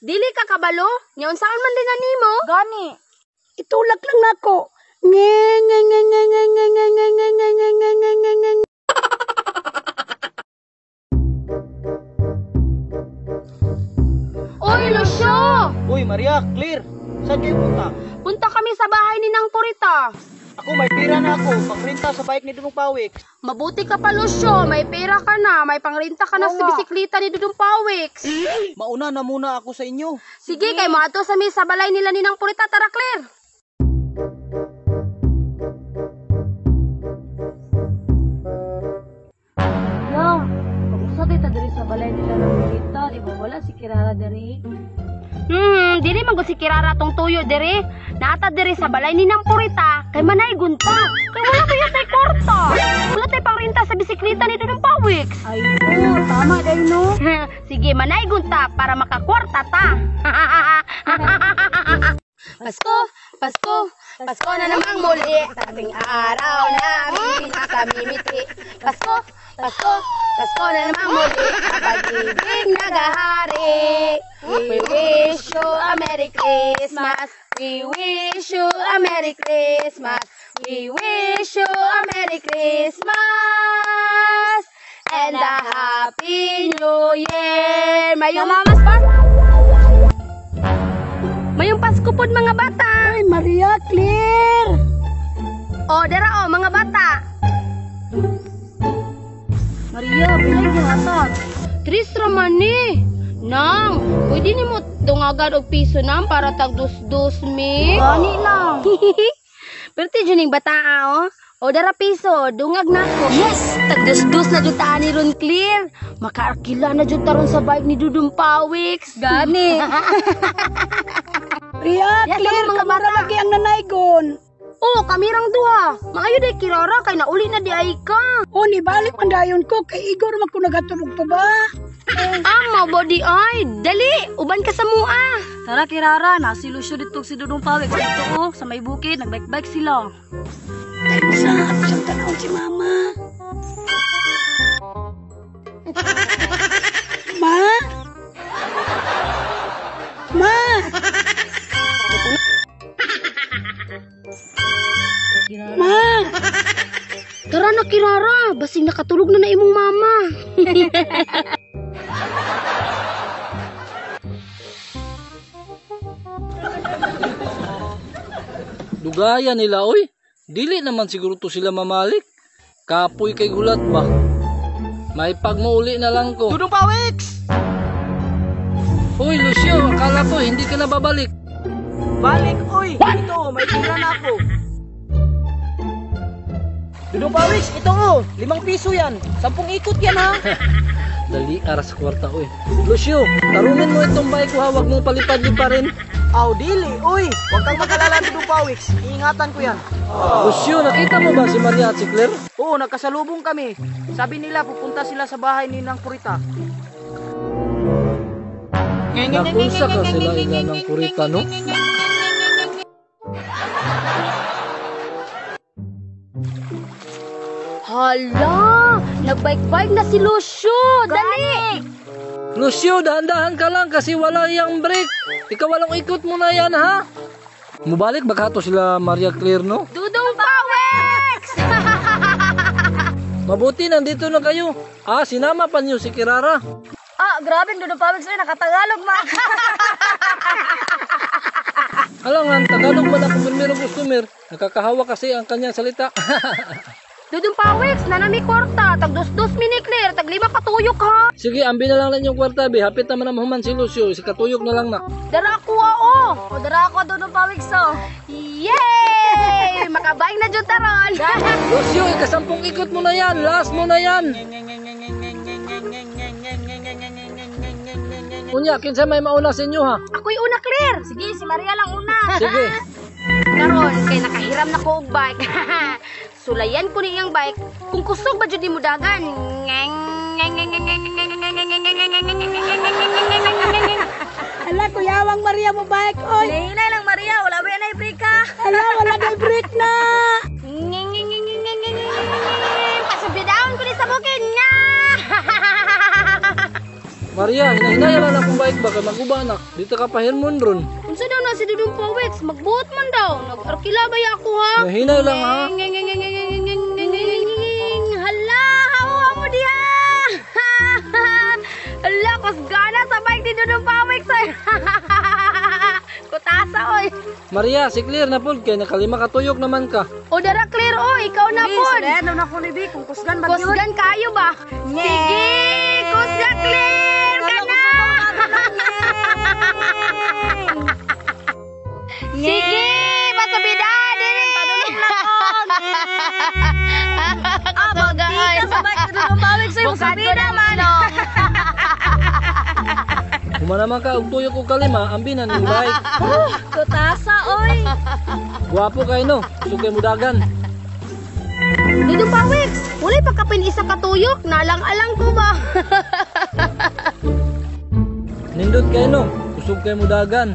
Dili ka kabalo? Nya unsaon man din nimo? Gani. Itulak lang nako. Ngeng ngeng ngeng ngeng ngeng ngeng ngeng ngeng ngeng ngeng ngeng ngeng ngeng ngeng. Oy, Lucio! Uy, Maria, clear. Saan kayo punta? Punta kami sa bahay ni Nang Purita. Ako, may pira na ako. Pangrinta sa bike ni Dudong Pawik. Mabuti ka pa, Lucio. May pera ka na. May pangrinta ka na sa bisikleta ni Dudong Pawiks. Mauna na muna ako sa inyo. Sige, kay mo ato sa sa balay nila ni Nang Purita. Tara, Claire. Lang, kamusta tayo diri sa balay nila ng Purita? Di ba wala si Kirara diri? Dili man gud si Kirara tong tuyo diri. Naata diri sa balay ni Nang Purita kay manay gunta. Kay wala kayo tay kwarta. Wala tay pangrinta sa bisikleta ni Dudong Pawiks. Ay, tama day no. Sige, manay gunta para makakwarta ta. Pasko, Pasko, Pasko na namang muli. Tabing araw namin nakamimiti. Pasko, Pasko, Pasko na namang muli. Pag-ibig nagahari. We wish you a Merry Christmas. We wish you a Merry Christmas. We wish you a Merry Christmas. And a Happy New Year. Mayong mamas pa. Mayong Pasko pod mga bata. Ay, Maria, clear. O, dara o, mga bata. Maria, bilay gihatag. Tris Ramani. Nang, pwede ni mo dungagan og piso nang para tag dus-dus mi. Gani lang. Perti juning bata o. O dara piso, dungag na ko. Yes, tag dus-dus na jud taan ni ron clear. Makaarkila na jud taron sa bike ni Dudong Pawiks. Gani. Maria, Yes, clear. mga Kamara bata. lagi ang nanaygon. Oh, kamirang duha. Maayo day Kirara kay nauli na di ay ka. O, nibalik man dayon ko. Kay Igor man ko nagatulog pa ba? Ama body ay, dali, uban ka sa mua. Tara Kirara, nasi Lucio dito si Dudong Pawiks dito sa may bukid, nagbike-bike sila. Sa siyang tanawon si Mama. Ma? Ma? Ma? Tara na Kirara, basing nakatulog na imong mama. Dugaya nila oy. Dili naman siguro to sila mamalik. Kapoy kay gulat ba? May pagmuuli na lang ko. Dudong Pawiks! Uy Lucio, akala ko hindi ka na babalik. Balik, uy! Ito, may pira na ako. Dudong Pawiks, ito oh! 5 piso yan. 10 ikot yan ha. Dali aras kwarta oy. Lucio, tarunin mo itong bike ko ha, wag mong palipad-lipa rin. Aw, dili, uy! Huwag kang mag-alala, Dudong Pawiks. Iingatan ko yan. Lucio, nakita mo ba si Maria at si Claire? Oo, nagkasalubong kami. Sabi nila, pupunta sila sa bahay ni Nang Purita. Nakunsa ka sila ina ng Purita, no? Hala, nagbike-bike na si Lucio. Dali. Lucio, dahan-dahan ka lang kasi wala yang brake. Ikaw walang ikot mo na yan, ha? Mubalik baka to sila Maria Claire, no? Dudong Pawiks. Mabuti nandito na kayo. Ah, sinama pa niyo si Kirara. Ah, grabe Dudong Pawiks ay nakatagalog ma. Alam nga, Tagalog man ako primerong customer. Nakakahawa kasi ang kanyang salita. Dudong Pawiks, nanami kwarta. Tag dus-dus mini Claire, tag 5 katuyok ha. Sige, ambi na lang lang yung kwarta, be. Hapit naman ang human si Lucio. Si katuyok na lang na. Dara ko o. O dara ako Dudong Pawiks oh. Yay! Makabaing na jud taron. Lucio, ikasampung ikot mo na yan. Last mo na yan. Unya, kinsa may mauna sa inyo, ha? Ako'y una Claire. Sige, si Maria lang una. Sige. Karon kay nakahiram na ko og bike. Sulayan ko ni iyang bike. Kung kusog ba jud ni mudagan. Ala, kuyawang Maria mo bike. Oy, Hinay lang Maria, wala ba yan ay break ka? ala, wala na break na. Pasubidahon ko ni sa bukid nga. Maria, hinahinaya lang akong bike ba kay maguba anak. Dito ka pa hirmon ron. Unsa daw na si Dudong Pawex? Magbuot man daw. Nag-arkila ba ako ha? Nahinay lang ha. Hala, hawa mo diha. Hala, kusgana sa bike ni Dudong Pawex ay. Kutasa oy. Maria, si Clear na pod kay nakalima ka tuyok naman ka. O dara clear oy, ikaw na pod. Ano na ko ni Bi, kung kusgan ba yun? Kusgan kayo ba? Sige, kusgan clear ka na. Sige, pasabidade rin. Padulong na ko. Kasugay. Sabay ka doon bawig sa'yo, Bukad ko sabida naman. Kumanaman ka og tuyok og kalima, ambinan ni bike. Kutasa, oy. Guwapo kay no. Sugay mo dagan. Dudong Pawex, wala pa kapin isa katuyok. Nalang-alang ko ba? Nindot kay no. Usog kay mo dagan.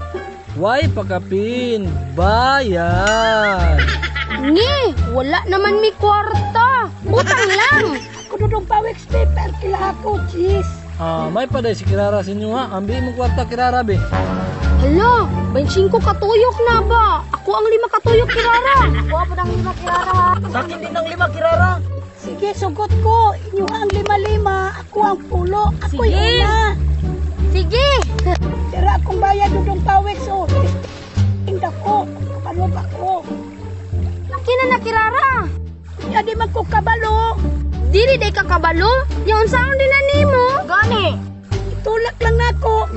Why pakapin? Bayan. Ngi, wala naman mi kwarta. Utang lang. Kududong Pawex paper, kila ako, cheese. May paday si Kirara sa inyo ha. Ambi mo kwarta Kirara be. Hala, 25 katuyok na ba? Ako ang 5 katuyok, Kirara. Kuha po ng 5 kirara. Sa akin din ng 5 kirara. Sige, sugot ko. Inyo ang 5-5, ako ang 10. Ako yung una. Sige. Tira akong bayad dudong Pawex, oh. Tinda ko, kapalog ako. Kina na, Kirara. Ya di man ko kabalo. Dili day ka kabalo. Yung sound din na nimo. Gani. Tulak lang nako.